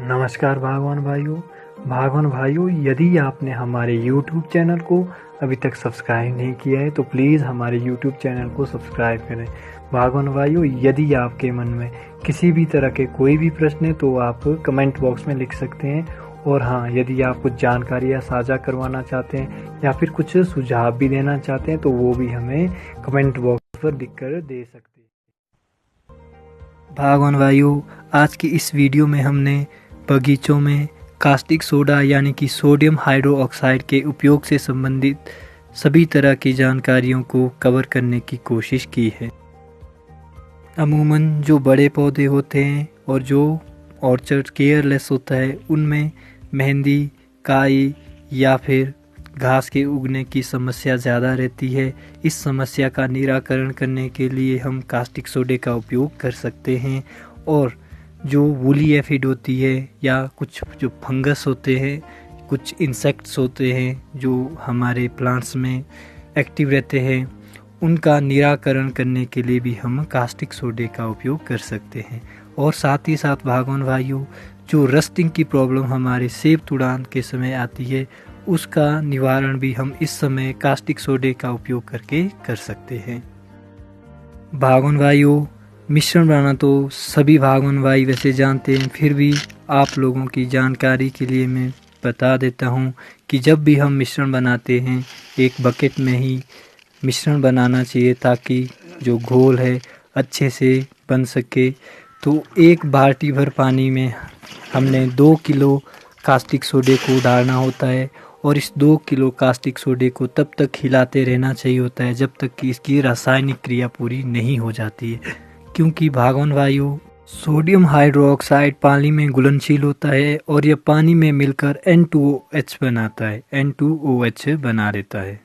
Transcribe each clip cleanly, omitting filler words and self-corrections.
नमस्कार भागवान भाइयों, यदि आपने हमारे YouTube चैनल को अभी तक सब्सक्राइब नहीं किया है तो प्लीज़ हमारे YouTube चैनल को सब्सक्राइब करें। भागवान भाइयों, यदि आपके मन में किसी भी तरह के कोई भी प्रश्न है तो आप कमेंट बॉक्स में लिख सकते हैं। और हाँ, यदि आप कुछ जानकारियाँ साझा करवाना चाहते हैं या फिर कुछ सुझाव भी देना चाहते हैं तो वो भी हमें कमेंट बॉक्स पर लिख कर दे सकते हैं। भागवान भाइयों, आज की इस वीडियो में हमने बगीचों में कास्टिक सोडा यानी कि सोडियम हाइड्रोक्साइड के उपयोग से संबंधित सभी तरह की जानकारियों को कवर करने की कोशिश की है। अमूमन जो बड़े पौधे होते हैं और जो ऑर्चर्ड केयरलेस होता है, उनमें मेहंदी, काई या फिर घास के उगने की समस्या ज़्यादा रहती है। इस समस्या का निराकरण करने के लिए हम कास्टिक सोडे का उपयोग कर सकते हैं। और जो वूली एफिड होती है या कुछ जो फंगस होते हैं, कुछ इंसेक्ट्स होते हैं जो हमारे प्लांट्स में एक्टिव रहते हैं, उनका निराकरण करने के लिए भी हम कास्टिक सोडे का उपयोग कर सकते हैं। और साथ ही साथ भागवान भाइयों, जो रस्टिंग की प्रॉब्लम हमारे सेब तुड़ान के समय आती है, उसका निवारण भी हम इस समय कास्टिक सोडे का उपयोग करके कर सकते हैं। भागवान भाइयों, मिश्रण बनाना तो सभी भागवान भाई वैसे जानते हैं, फिर भी आप लोगों की जानकारी के लिए मैं बता देता हूँ कि जब भी हम मिश्रण बनाते हैं, एक बकेट में ही मिश्रण बनाना चाहिए ताकि जो घोल है अच्छे से बन सके। तो एक बाल्टी भर पानी में हमने 2 किलो कास्टिक सोडे को डालना होता है और इस 2 किलो कास्टिक सोडे को तब तक हिलाते रहना चाहिए होता है जब तक कि इसकी रासायनिक क्रिया पूरी नहीं हो जाती है। क्योंकि भागवान भाइयों, सोडियम हाइड्रोक्साइड पानी में घुलनशील होता है और यह पानी में मिलकर N2OH बनाता है, N2OH बना देता है।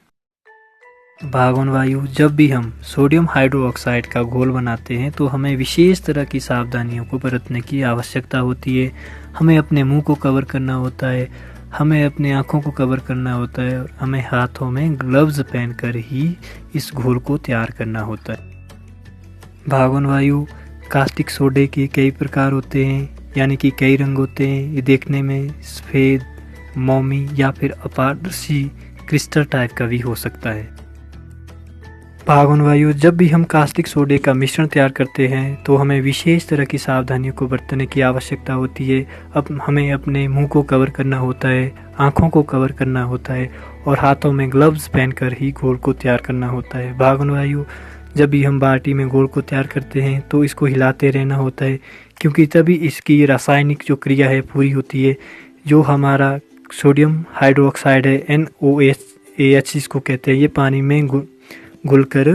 भागवान भाइयों, जब भी हम सोडियम हाइड्रोक्साइड का घोल बनाते हैं तो हमें विशेष तरह की सावधानियों को बरतने की आवश्यकता होती है। हमें अपने मुंह को कवर करना होता है, हमें अपने आँखों को कवर करना होता है और हमें हाथों में ग्लव्स पहनकर ही इस घोल को तैयार करना होता है। भागवान भाइयों, कास्टिक सोडे के कई प्रकार होते हैं, यानी कि कई रंग होते हैं। ये देखने में सफ़ेद, मोमी या फिर अपारदर्शी क्रिस्टल टाइप का भी हो सकता है। भागवान भाइयों, जब भी हम कास्टिक सोडे का मिश्रण तैयार करते हैं तो हमें विशेष तरह की सावधानियों को बरतने की आवश्यकता होती है। अब हमें अपने मुंह को कवर करना होता है, आँखों को कवर करना होता है और हाथों में ग्लव्स पहनकर ही घोल को तैयार करना होता है। भागवान भाइयों, जब भी हम बाल्टी में घोल को तैयार करते हैं तो इसको हिलाते रहना होता है, क्योंकि तभी इसकी रासायनिक जो क्रिया है पूरी होती है। जो हमारा सोडियम हाइड्रोक्साइड है, NOH इसको कहते हैं, ये पानी में घुलकर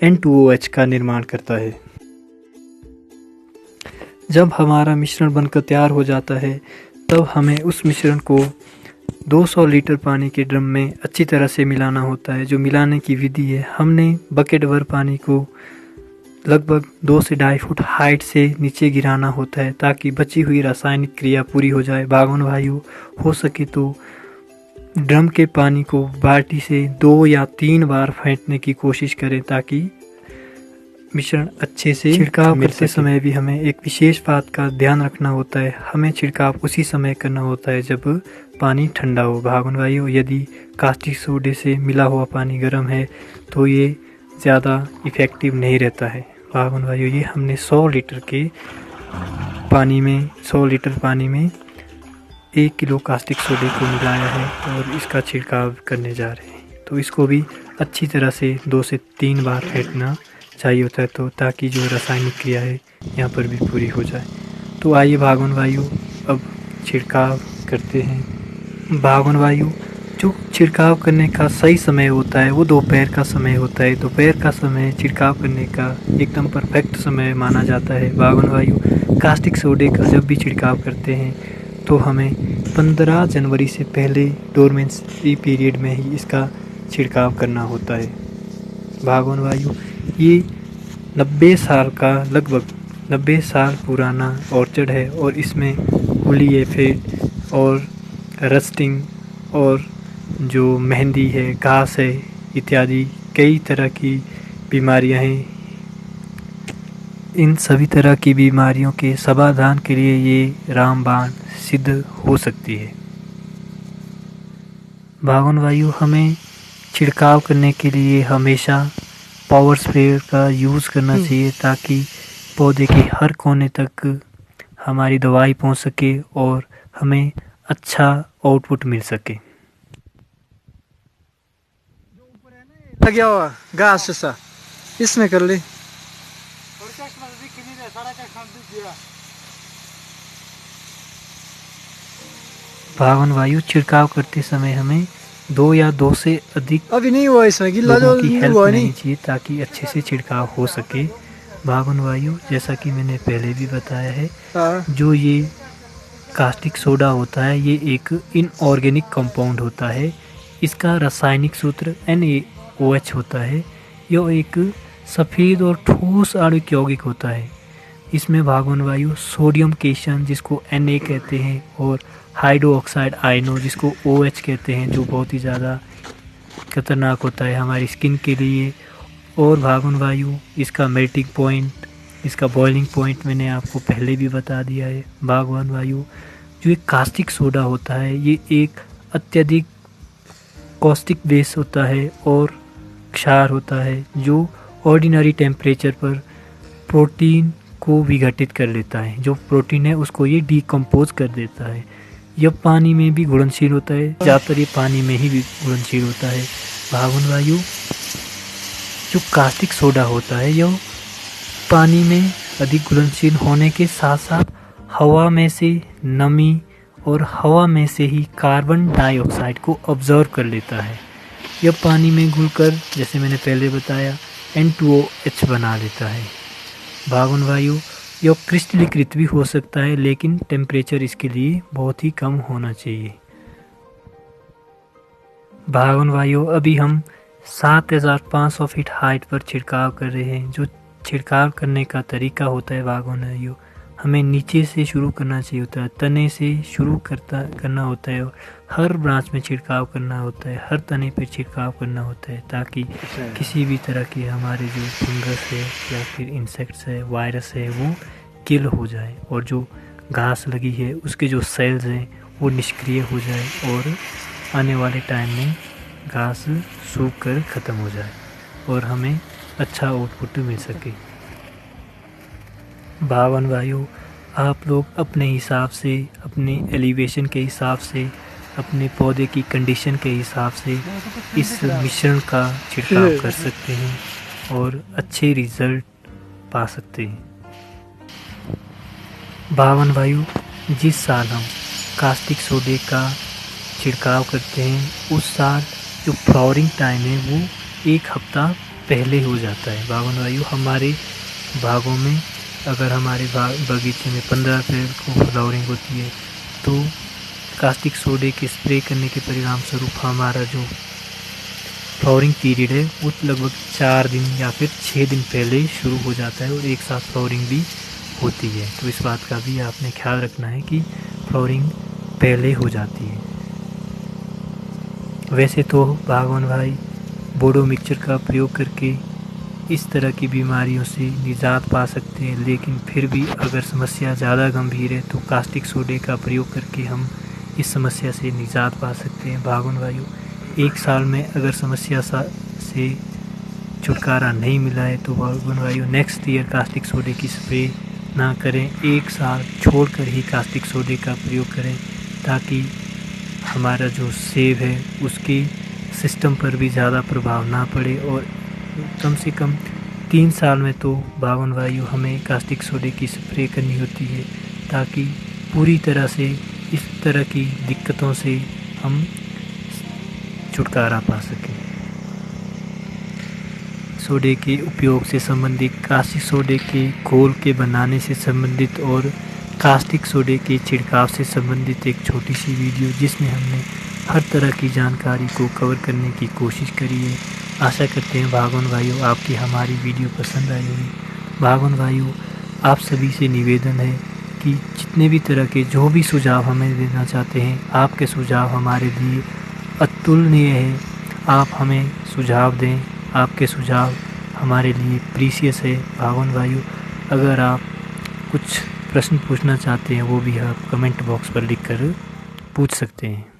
N2OH का निर्माण करता है। जब हमारा मिश्रण बनकर तैयार हो जाता है तब हमें उस मिश्रण को 200 लीटर पानी के ड्रम में अच्छी तरह से मिलाना होता है। जो मिलाने की विधि है, हमने बकेट भर पानी को लगभग 2 से 2.5 फुट हाइट से नीचे गिराना होता है ताकि बची हुई रासायनिक क्रिया पूरी हो जाए। भागवान भाइयों, हो सके तो ड्रम के पानी को बाल्टी से 2 या 3 बार फेंटने की कोशिश करें ताकि मिश्रण अच्छे से छिड़काव करते समय भी हमें एक विशेष बात का ध्यान रखना होता है। हमें छिड़काव उसी समय करना होता है जब पानी ठंडा हो। भागवान भाइयों, यदि कास्टिक सोडे से मिला हुआ पानी गर्म है तो ये ज़्यादा इफ़ेक्टिव नहीं रहता है। भागवान भाइयों, ये हमने 100 लीटर पानी में 1 किलो कास्टिक सोडे को मिलाया है और इसका छिड़काव करने जा रहे हैं। तो इसको भी अच्छी तरह से 2 से 3 बार फेंटना चाहिए होता है तो ताकि जो रासायनिक क्रिया है यहाँ पर भी पूरी हो जाए। तो आइए भागवान भाइयों, अब छिड़काव करते हैं। भागवान भाइयों, जो छिड़काव करने का सही समय होता है वो दोपहर का समय होता है। दोपहर का समय छिड़काव करने का एकदम परफेक्ट समय माना जाता है। भागवान भाइयों, कास्टिक सोडे का जब भी छिड़काव करते हैं तो हमें 15 जनवरी से पहले डोरमेंसी पीरियड में ही इसका छिड़काव करना होता है। भागवान भाइयों, ये 90 साल पुराना ऑर्चर्ड है और इसमें वूली एफिड और रस्टिंग और जो मेहंदी है, घास है, इत्यादि कई तरह की बीमारियां हैं। इन सभी तरह की बीमारियों के समाधान के लिए ये रामबाण सिद्ध हो सकती है। भागोन वायु हमें छिड़काव करने के लिए हमेशा पावर स्प्रेयर का यूज़ करना चाहिए ताकि पौधे के हर कोने तक हमारी दवाई पहुंच सके और हमें अच्छा आउटपुट मिल सके। गया हुआ घास सा इसमें कर ले। भागोन वायु छिड़काव करते समय हमें 2 या 2 से अधिक अभी नहीं हुआ इसमें गिल्ला जो की हेल्प हुआ नहीं चाहिए ताकि अच्छे से छिड़काव हो सके। भागोन वायु जैसा कि मैंने पहले भी बताया है, जो ये कास्टिक सोडा होता है ये एक इनऑर्गेनिक कंपाउंड होता है। इसका रासायनिक सूत्र NaOH होता है। यह एक सफ़ेद और ठोस आणविक यौगिक होता है। इसमें भागोन वायु सोडियम केशन जिसको Na कहते हैं और हाइड्रो ऑक्साइड आयनों जिसको OH कहते हैं, जो बहुत ही ज़्यादा खतरनाक होता है हमारी स्किन के लिए। और भागोन वायु इसका मेल्टिंग पॉइंट, इसका बॉइलिंग पॉइंट मैंने आपको पहले भी बता दिया है। भागोन वायु जो एक कास्टिक सोडा होता है ये एक अत्यधिक कॉस्टिक बेस होता है और क्षार होता है जो ऑर्डिनरी टेम्परेचर पर प्रोटीन को विघटित कर लेता है। जो प्रोटीन है उसको ये डिकम्पोज कर देता है। यह पानी में भी घुलनशील होता है, ज़्यादातर ये पानी में ही भी घुलनशील होता है। भागोन वायु जो कास्टिक सोडा होता है यह पानी में अधिक घुलनशील होने के साथ साथ हवा में से नमी और हवा में से ही कार्बन डाइऑक्साइड को ऑब्जर्व कर लेता है। यह पानी में घुलकर, जैसे मैंने पहले बताया, N2OH बना लेता है। भागोन वायु यह क्रिस्टलीकृत भी हो सकता है लेकिन टेम्परेचर इसके लिए बहुत ही कम होना चाहिए। भागोन वायु अभी हम 7500 फीट हाइट पर छिड़काव कर रहे हैं। जो छिड़काव करने का तरीका होता है भागोन वायु हमें नीचे से शुरू करना चाहिए होता है, तने से शुरू करना होता है और हर ब्रांच में छिड़काव करना होता है, हर तने पर छिड़काव करना होता है ताकि किसी भी तरह के हमारे जो फंगस है या फिर इंसेक्ट्स है, वायरस है, वो किल हो जाए और जो घास लगी है उसके जो सेल्स हैं वो निष्क्रिय हो जाए और आने वाले टाइम में घास सूख कर ख़त्म हो जाए और हमें अच्छा आउटपुट मिल सके। भागोन वायु आप लोग अपने हिसाब से, अपने एलिवेशन के हिसाब से, अपने पौधे की कंडीशन के हिसाब से इस मिश्रण का छिड़काव कर सकते हैं और अच्छे रिजल्ट पा सकते हैं। भागोन वायु जिस साल हम कास्टिक सोडे का छिड़काव करते हैं उस साल जो फ्लावरिंग टाइम है वो 1 हफ्ता पहले हो जाता है। भागोन वायु हमारे बागों में, अगर हमारे बगीचे में 15 अप्रैल को फ्लावरिंग होती है तो कास्टिक सोडे के स्प्रे करने के परिणाम स्वरूप हमारा जो फ्लावरिंग पीरियड है वो लगभग 4 दिन या फिर 6 दिन पहले शुरू हो जाता है और एक साथ फ्लावरिंग भी होती है। तो इस बात का भी आपने ख्याल रखना है कि फ्लावरिंग पहले हो जाती है। वैसे तो भागोन भाई बोडो मिक्सचर का प्रयोग करके इस तरह की बीमारियों से निजात पा सकते हैं, लेकिन फिर भी अगर समस्या ज़्यादा गंभीर है तो कास्टिक सोडे का प्रयोग करके हम इस समस्या से निजात पा सकते हैं। भागोन वायु 1 साल में अगर समस्या से छुटकारा नहीं मिला है तो भागोन वायु नेक्स्ट ईयर कास्टिक सोडे की स्प्रे ना करें, 1 साल छोड़कर ही कास्टिक सोडे का प्रयोग करें ताकि हमारा जो सेब है उसके सिस्टम पर भी ज़्यादा प्रभाव ना पड़े और कम से कम 3 साल में तो भागोन वायु हमें कास्टिक सोडे की स्प्रे करनी होती है ताकि पूरी तरह से इस तरह की दिक्कतों से हम छुटकारा पा सकें। सोडे के उपयोग से संबंधित, कास्टिक सोडे के घोल के बनाने से संबंधित और कास्टिक सोडे के छिड़काव से संबंधित एक छोटी सी वीडियो जिसमें हमने हर तरह की जानकारी को कवर करने की कोशिश करी है। आशा करते हैं भागोन वायु आपकी हमारी वीडियो पसंद आई होगी। भागोन वायु आप सभी से निवेदन है कि जितने भी तरह के जो भी सुझाव हमें देना चाहते हैं, आपके सुझाव हमारे लिए अतुलनीय है। आप हमें सुझाव दें, आपके सुझाव हमारे लिए प्रीशियस है। भागोन वायु अगर आप कुछ प्रश्न पूछना चाहते हैं वो भी आप कमेंट बॉक्स पर लिखकर पूछ सकते हैं।